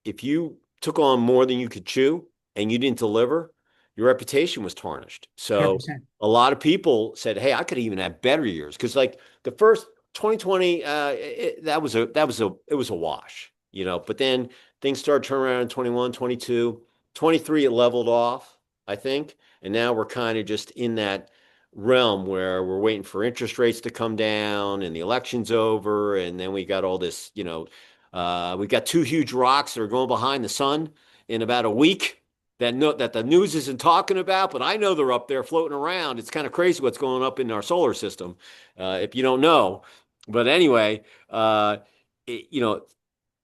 [SPEAKER 1] if you took on more than you could chew and you didn't deliver, your reputation was tarnished. So
[SPEAKER 2] 100%.
[SPEAKER 1] a lot of people said, "Hey, I could even have better years," because like the first 2020, it was a wash, But then things started turning around in 21, 22, 23. It leveled off, I think, and now we're kind of just in that realm where we're waiting for interest rates to come down and the election's over, and then we got all this. We've got two huge rocks that are going behind the sun in about a week that the news isn't talking about, but I know they're up there floating around. It's kind of crazy what's going up in our solar system, if you don't know. But anyway, it, you know,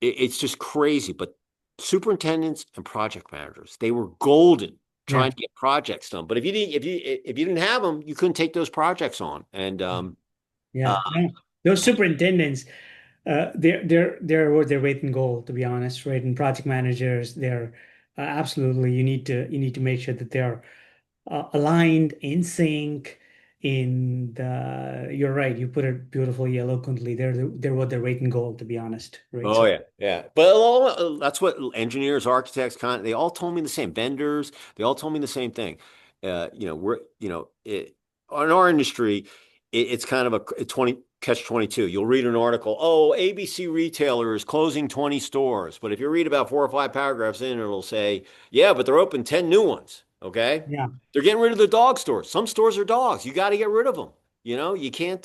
[SPEAKER 1] it's just crazy. But superintendents and project managers, they were golden
[SPEAKER 2] Yeah.
[SPEAKER 1] trying to get projects done. But if you didn't have them, you couldn't take those projects on. And uh,
[SPEAKER 2] Yeah. No, those superintendents, they're worth their weight in gold, to be honest, right? And project managers, they're absolutely, you need to make sure that they're aligned, in sync. You're right, you put it beautifully, eloquently. They're worth their weight in gold, to be honest, right?
[SPEAKER 1] Oh
[SPEAKER 2] So
[SPEAKER 1] yeah, yeah. But that's what engineers, architects, they all told me the same. Vendors, they all told me the same thing. We're, in our industry, it's kind of a 20 catch 22. You'll read an article, oh, ABC retailer is closing 20 stores. But if you read about 4 or 5 paragraphs in, it'll say, yeah, but they're open 10 new ones. Okay.
[SPEAKER 2] yeah,
[SPEAKER 1] They're getting rid of the dog stores. Some stores are dogs. You got to get rid of them. You can't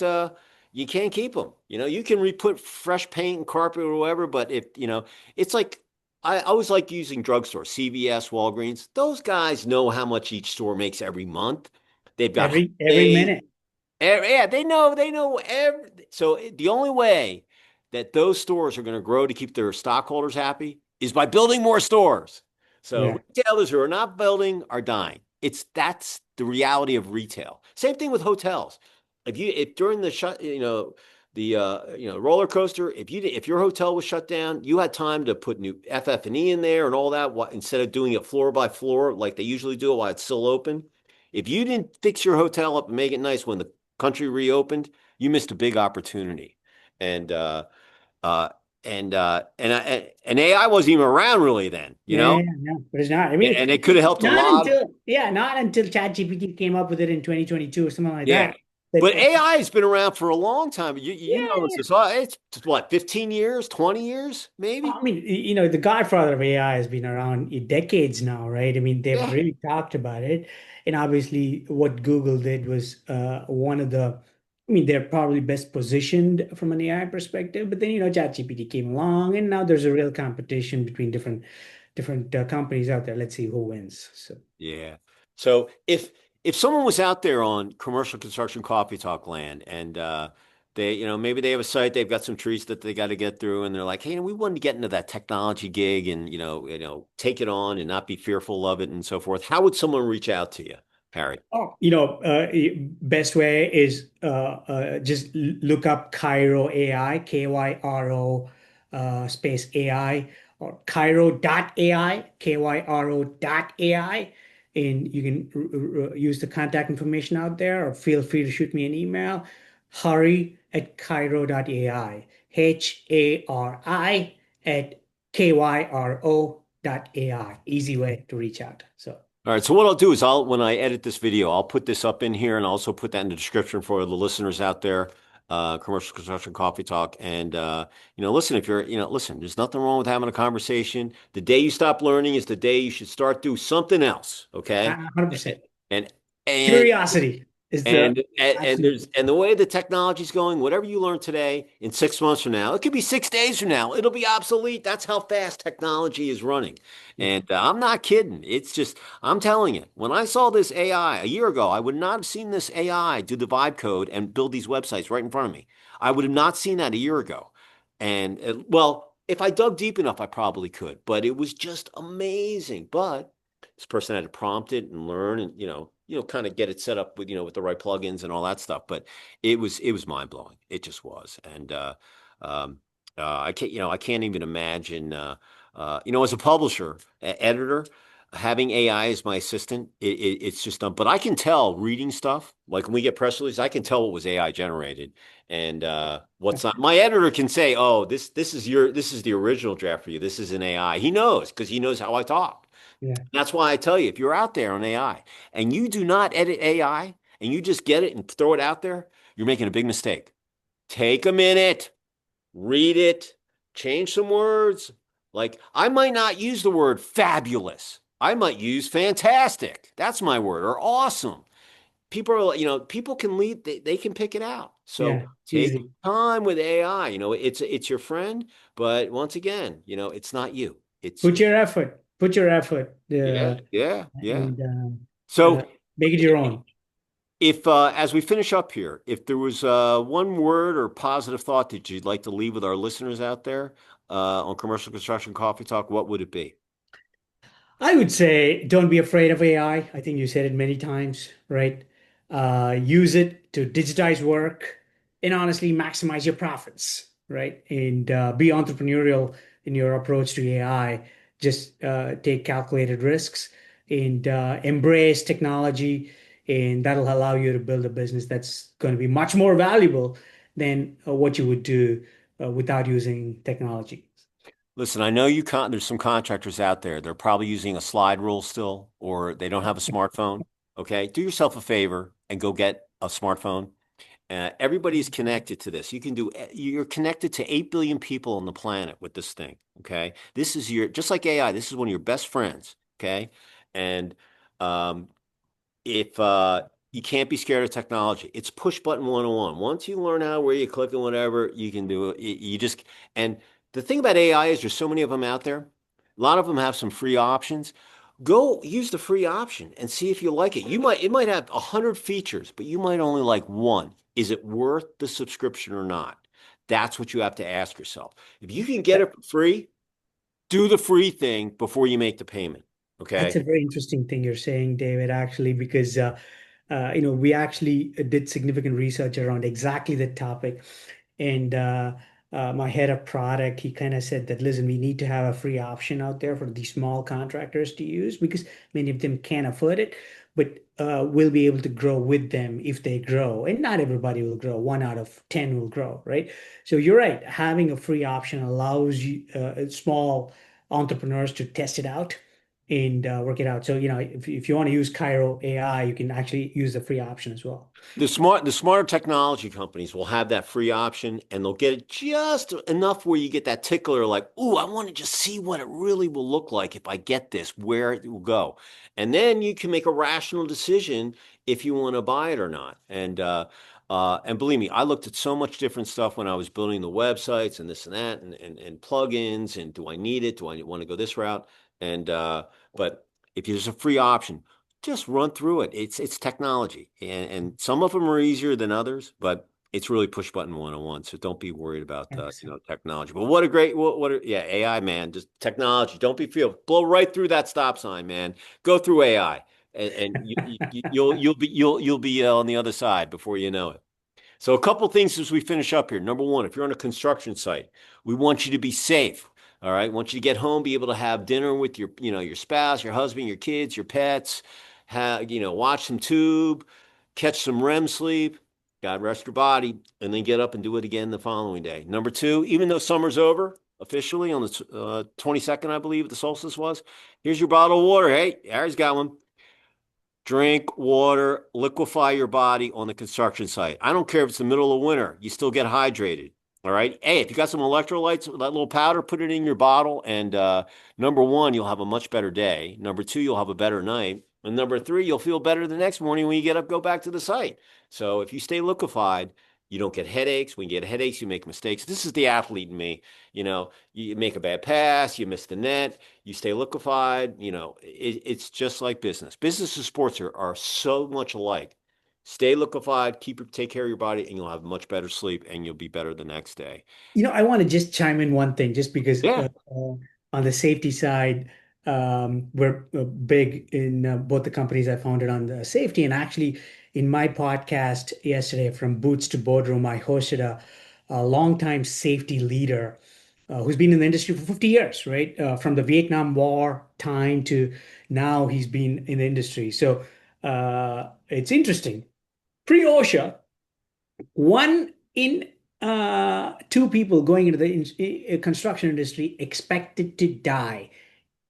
[SPEAKER 1] keep them. You can re-put fresh paint and carpet or whatever, but if it's like I always like using drugstores, CVS, Walgreens. Those guys know how much each store makes every month. They've got
[SPEAKER 2] every
[SPEAKER 1] holidays.
[SPEAKER 2] minute.
[SPEAKER 1] Yeah, they know so the only way that those stores are going to grow to keep their stockholders happy is by building more stores. So
[SPEAKER 2] Yeah.
[SPEAKER 1] retailers who are not building are dying. That's the reality of retail. Same thing with hotels. If during the roller coaster, if your hotel was shut down, you had time to put new FF&E in there and all that. Instead of doing it floor by floor like they usually do it while it's still open. If you didn't fix your hotel up and make it nice when the country reopened, you missed a big opportunity. and uh, and AI wasn't even around really then, you
[SPEAKER 2] Yeah,
[SPEAKER 1] know,
[SPEAKER 2] yeah, no, but it's not. I mean,
[SPEAKER 1] and it could have helped a
[SPEAKER 2] not
[SPEAKER 1] lot.
[SPEAKER 2] until, yeah, not until ChatGPT came up with it in 2022 or something like
[SPEAKER 1] Yeah.
[SPEAKER 2] that. That,
[SPEAKER 1] But AI has been around for a long time. You know,
[SPEAKER 2] yeah,
[SPEAKER 1] it's what, 15 years, 20 years, maybe?
[SPEAKER 2] I mean, the godfather of AI has been around decades now, right? I mean, they've
[SPEAKER 1] Yeah.
[SPEAKER 2] really talked about it. And obviously, what Google did was one of I mean, they're probably best positioned from an AI perspective. But then, ChatGPT came along, and now there's a real competition between different companies out there. Let's see who wins. So,
[SPEAKER 1] Yeah. So if someone was out there on commercial construction coffee talk land and they, maybe they have a site, they've got some trees that they got to get through, and they're like, hey, we want to get into that technology gig and take it on and not be fearful of it and so forth. How would someone reach out to you, Harry?
[SPEAKER 2] oh, best way is just look up Kyro AI, Kyro space AI, or Kyro.ai, Kyro.ai, and you can use the contact information out there, or feel free to shoot me an email, Hari at Kyro.ai, HARI at KYRO.ai. Easy way to reach out. So.
[SPEAKER 1] All right, so what I'll do is when I edit this video, I'll put this up in here and also put that in the description for the listeners out there, commercial construction coffee talk. And listen, if you're, listen, there's nothing wrong with having a conversation. The day you stop learning is the day you should start do something else, okay?
[SPEAKER 2] 100%.
[SPEAKER 1] And and
[SPEAKER 2] Curiosity is the
[SPEAKER 1] and
[SPEAKER 2] absolute.
[SPEAKER 1] the way the technology's going, whatever you learn today, in 6 months from now, it could be 6 days from now, it'll be obsolete. That's how fast technology is running.
[SPEAKER 2] Yeah.
[SPEAKER 1] And I'm not kidding. It's just, I'm telling you, when I saw this AI a year ago, I would not have seen this AI do the vibe code and build these websites right in front of me. I would have not seen that a year ago. And well, if I dug deep enough, I probably could, but it was just amazing. But this person had to prompt it and learn and kind of get it set up with with the right plugins and all that stuff. But it was mind blowing. It just was. And um, I can't even imagine. As a publisher, editor, having AI as my assistant, it's just done. But I can tell reading stuff like when we get press releases, I can tell what was AI generated and what's not. My editor can say, "Oh, this is the original draft for you. This is an AI." He knows because he knows how I talk.
[SPEAKER 2] Yeah.
[SPEAKER 1] That's why I tell you, if you're out there on AI and you do not edit AI and you just get it and throw it out there, you're making a big mistake. Take a minute, read it, change some words. Like I might not use the word fabulous. I might use fantastic. That's my word, or awesome. People are, people can lead, they can pick it out. So
[SPEAKER 2] Yeah.
[SPEAKER 1] take
[SPEAKER 2] Easy.
[SPEAKER 1] your time with AI. It's your friend, but once again, it's not you.
[SPEAKER 2] Put your effort. Put your effort.
[SPEAKER 1] Yeah, yeah, yeah.
[SPEAKER 2] And
[SPEAKER 1] So
[SPEAKER 2] make it your own.
[SPEAKER 1] if as we finish up here, if there was one word or positive thought that you'd like to leave with our listeners out there on commercial construction coffee talk, what would it be?
[SPEAKER 2] I would say don't be afraid of AI. I think you said it many times, right? Use it to digitize work and honestly maximize your profits, right? And be entrepreneurial in your approach to AI. Just take calculated risks and embrace technology, and that'll allow you to build a business that's going to be much more valuable than what you would do without using technology.
[SPEAKER 1] Listen, I know there's some contractors out there. They're probably using a slide rule still, or they don't have a smartphone. Okay, do yourself a favor and go get a smartphone. Everybody's connected to this. You're connected to 8 billion people on the planet with this thing. Okay. This is just like AI, this is one of your best friends. Okay. And um, if you can't be scared of technology, it's push button 101. Once you learn how where you click and whatever, you can do it. You just, and the thing about AI is there's so many of them out there. A lot of them have some free options. Go use the free option and see if you like it. It might have 100 features, but you might only like one. Is it worth the subscription or not? That's what you have to ask yourself. If you can get it for free, do the free thing before you make the payment.
[SPEAKER 2] That's
[SPEAKER 1] Okay.
[SPEAKER 2] a very interesting thing you're saying, David, actually, because we actually did significant research around exactly that topic. And my head of product, he kind of said that, listen, we need to have a free option out there for these small contractors to use because many of them can't afford it. but we'll be able to grow with them if they grow. And not everybody will grow. 1 out of 10 will grow, right? So you're right. Having a free option allows you small entrepreneurs to test it out and work it out. So, if you want to use Kyro AI, you can actually use the free option as well.
[SPEAKER 1] The smarter technology companies will have that free option, and they'll get it just enough where you get that tickler, like, "Ooh, I want to just see what it really will look like if I get this, where it will go," and then you can make a rational decision if you want to buy it or not. And believe me, I looked at so much different stuff when I was building the websites and this and that, and plugins, and do I need it? Do I want to go this route? And but if there's a free option, just run through it. It's technology, and some of them are easier than others, but it's really push button 101. So don't be worried about
[SPEAKER 2] Excellent.
[SPEAKER 1] technology. But what a great yeah, AI, man, just technology. Don't be feel blow right through that stop sign, man. Go through AI, and you'll be on the other side before you know it. So a couple things as we finish up here. Number one, if you're on a construction site, we want you to be safe. All right. We want you to get home, be able to have dinner with your spouse, your husband, your kids, your pets, watch some tube, catch some REM sleep, God rest your body, and then get up and do it again the following day. Number two, even though summer's over officially on the 22nd, I believe the solstice was, here's your bottle of water. Hey, Harry's got one. Drink water, liquefy your body on the construction site. I don't care if it's the middle of winter, you still get hydrated. All right. Hey, if you got some electrolytes, that little powder, put it in your bottle. And number one, you'll have a much better day. Number two, you'll have a better night. And number three, you'll feel better the next morning when you get up, go back to the site. So if you stay liquefied, you don't get headaches. When you get headaches, you make mistakes. This is the athlete in me. You make a bad pass, you miss the net, you stay liquefied. It's just like business. Business and sports are so much alike. Stay liquefied, take care of your body, and you'll have much better sleep, and you'll be better the next day.
[SPEAKER 2] I want to just chime in one thing, just because
[SPEAKER 1] Yeah.
[SPEAKER 2] on the safety side, we're big in both the companies I founded on the safety. And actually, in my podcast yesterday, From Boots to Boardroom, I hosted a longtime safety leader who's been in the industry for 50 years, right? From the Vietnam War time to now, he's been in the industry. So it's interesting. Pre-OSHA, one in two people going into the construction industry expected to die,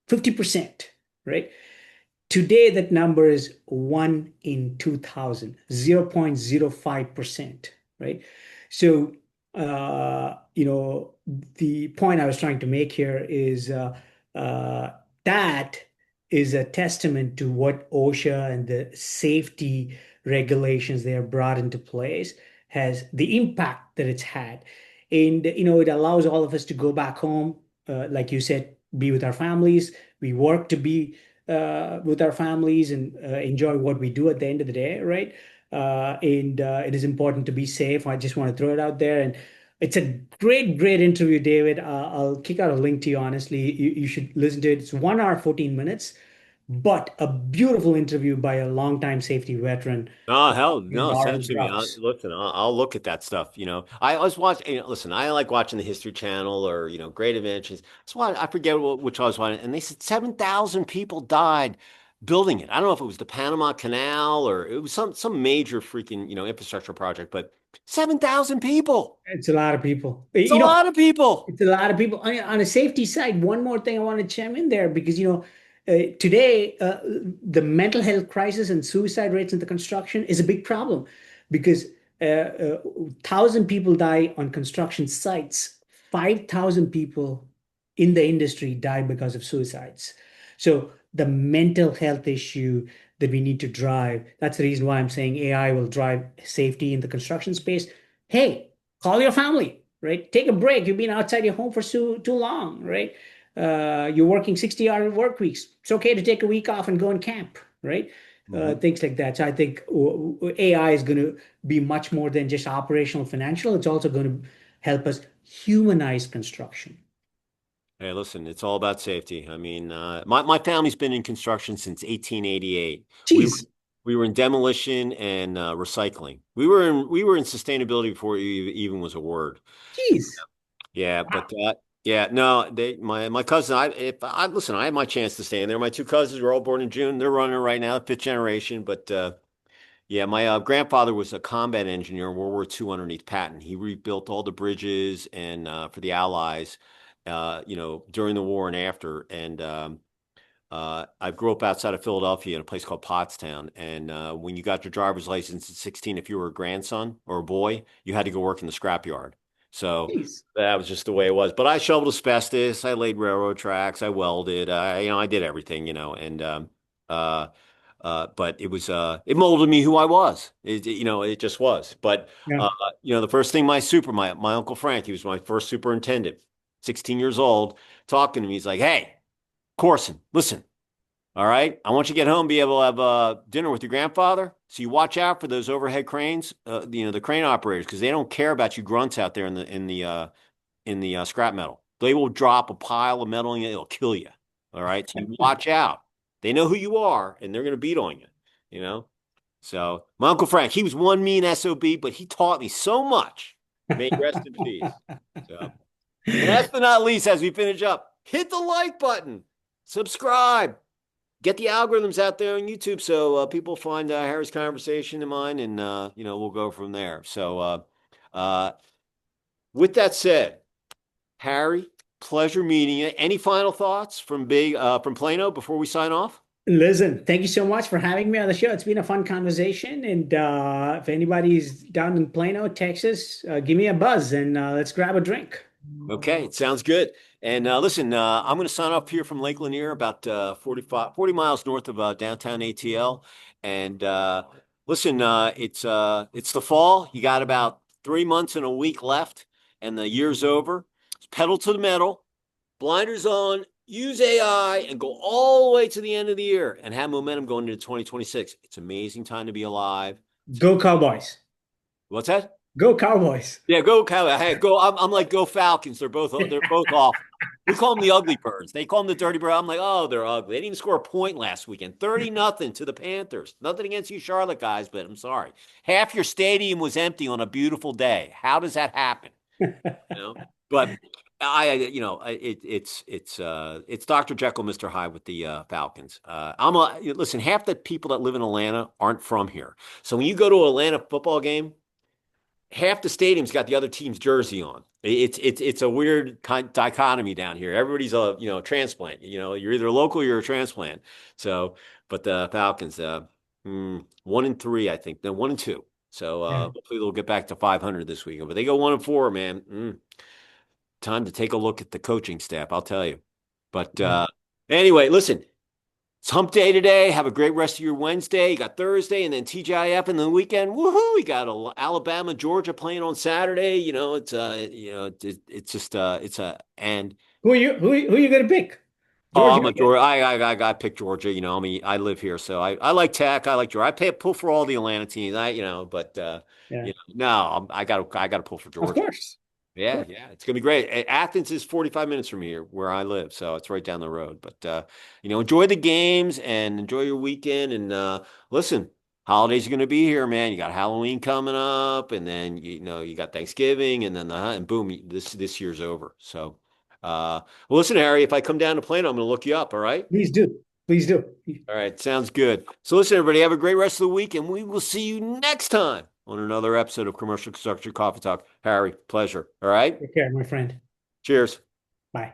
[SPEAKER 2] 50%, right? Today, that number is 1 in 2,000, 0.05%, right? So, the point I was trying to make here is uh, that is a testament to what OSHA and the safety regulations they have brought into place has the impact that it's had. And, it allows all of us to go back home, like you said, be with our families. We work to be with our families and enjoy what we do at the end of the day, right? And it is important to be safe. I just want to throw it out there. And it's a great, great interview, David. I'll kick out a link to you, honestly. You should listen to it. It's 1 hour, 14 minutes, but a beautiful interview by a longtime safety veteran
[SPEAKER 1] Oh, hell no, send
[SPEAKER 2] Lawrence
[SPEAKER 1] it to me.
[SPEAKER 2] Rouse.
[SPEAKER 1] Listen, I'll look at that stuff. I always watch, listen, I like watching the History Channel or, Great Inventions. That's why I forget which I was watching. And they said 7,000 people died building it. I don't know if it was the Panama Canal or it was some major freaking, infrastructure project, but 7,000 people.
[SPEAKER 2] It's a lot of people.
[SPEAKER 1] It's a lot of people.
[SPEAKER 2] It's a lot of people. On a safety side, one more thing I want to chime in there because, today, the mental health crisis and suicide rates in the construction is a big problem because 1,000 people die on construction sites, 5,000 people in the industry die because of suicides. So the mental health issue that we need to drive, that's the reason why I'm saying AI will drive safety in the construction space. Hey, call your family, right? Take a break. You've been outside your home for too long, right? You're working 60-hour work weeks. It's okay to take a week off and go and camp, right?
[SPEAKER 1] Mhm.
[SPEAKER 2] Things like that. So I think AI is going to be much more than just operational financial. It's also going to help us humanize construction.
[SPEAKER 1] Hey, listen, it's all about safety. I mean, my family's been in construction since 1888. We were
[SPEAKER 2] Jeez,
[SPEAKER 1] we were in demolition and recycling. We were in sustainability before it even was a word.
[SPEAKER 2] jeez.
[SPEAKER 1] Yeah,
[SPEAKER 2] Wow.
[SPEAKER 1] but Yeah, no, my cousin. If I listen, I had my chance to stay in there. My two cousins were all born in June. They're running right now, fifth generation. But yeah, my grandfather was a combat engineer in World War II underneath Patton. He rebuilt all the bridges and for the Allies, during the war and after. And I grew up outside of Philadelphia in a place called Pottstown. And when you got your driver's license at 16, if you were a grandson or a boy, you had to go work in the scrapyard. So
[SPEAKER 2] Jeez.
[SPEAKER 1] that was just the way it was. But I shoveled asbestos, I laid railroad tracks, I welded, I did everything, and uh, but it molded me who I was. It just was. But
[SPEAKER 2] Yeah.
[SPEAKER 1] uh, the first thing my Uncle Frank, he was my first superintendent, 16 years old, talking to me. He's like, "Hey, Corson, listen. All right. I want you to get home, be able to have dinner with your grandfather. So you watch out for those overhead cranes, the crane operators, because they don't care about you grunts out there in the scrap metal. They will drop a pile of metal and it'll kill you. All right. So you watch out. They know who you are and they're going to beat on you, you know? So my Uncle Frank, he was one mean SOB, but he taught me so much. May he rest in peace. So, and last but not least, as we finish up, hit the like button, subscribe, get the algorithms out there on YouTube so people find Harry's conversation and mine, and we'll go from there. So, with that said, Harry, pleasure meeting you. Any final thoughts from Plano before we sign off?
[SPEAKER 2] Listen, thank you so much for having me on the show. It's been a fun conversation. And if anybody's down in Plano, Texas, give me a buzz and let's grab a drink.
[SPEAKER 1] Okay, it sounds good. And listen, I'm going to sign off here from Lake Lanier, about 40 miles north of downtown ATL. And listen, it's the fall. You got about 3 months and a week left, and the year's over. Pedal to the metal, blinders on, use AI, and go all the way to the end of the year and have momentum going into 2026. It's an amazing time to be alive.
[SPEAKER 2] Go Cowboys.
[SPEAKER 1] What's that?
[SPEAKER 2] Go Cowboys.
[SPEAKER 1] Yeah, go Cowboys. Hey, go. I'm like go Falcons. They're both awful. We call them the ugly birds. They call them the dirty bird. I'm like, oh, they're ugly. They didn't even score a point last weekend. 30-0 to the Panthers. Nothing against you, Charlotte guys, but I'm sorry. Half your stadium was empty on a beautiful day. How does that happen? You know, but it's Dr. Jekyll, Mr. Hyde with the Falcons. Listen. Half the people that live in Atlanta aren't from here, so when you go to an Atlanta football game, half the stadium's got the other team's jersey on. It's a weird dichotomy down here. Everybody's a transplant. You're either local or you're a transplant. So, but the Falcons, 1-3, I think. No, 1-2. So
[SPEAKER 2] Yeah.
[SPEAKER 1] hopefully they'll get back to 500 this weekend. But they go 1-4, man. Time to take a look at the coaching staff. I'll tell you. But
[SPEAKER 2] Yeah.
[SPEAKER 1] anyway, listen. It's hump day today. Have a great rest of your Wednesday. You got Thursday and then TGIF in the weekend. Woohoo! We got Alabama, Georgia playing on Saturday. It's just it's a and
[SPEAKER 2] Who you gonna pick?
[SPEAKER 1] oh,
[SPEAKER 2] Georgia
[SPEAKER 1] I'm a
[SPEAKER 2] again.
[SPEAKER 1] Georgia. I pick Georgia. I live here, so I like Tech. I like Georgia. Pull for all the Atlanta teams. But
[SPEAKER 2] Yeah.
[SPEAKER 1] no, I got to pull for
[SPEAKER 2] Of
[SPEAKER 1] Georgia.
[SPEAKER 2] course. Of
[SPEAKER 1] Yeah,
[SPEAKER 2] course.
[SPEAKER 1] yeah, it's gonna be great. Athens is 45 minutes from here, where I live, so it's right down the road. But enjoy the games and enjoy your weekend. And listen, holidays are gonna be here, man. You got Halloween coming up, and then you got Thanksgiving, and then and boom, this year's over. So, well, listen, Harry, if I come down to Plano, I'm gonna look you up. All right.
[SPEAKER 2] Please do. Please do.
[SPEAKER 1] All right, sounds good. So listen, everybody, have a great rest of the week, and we will see you next time on another episode of Commercial Construction Coffee Talk. Harry, pleasure. All right.
[SPEAKER 2] Take care, my friend.
[SPEAKER 1] Cheers.
[SPEAKER 2] Bye.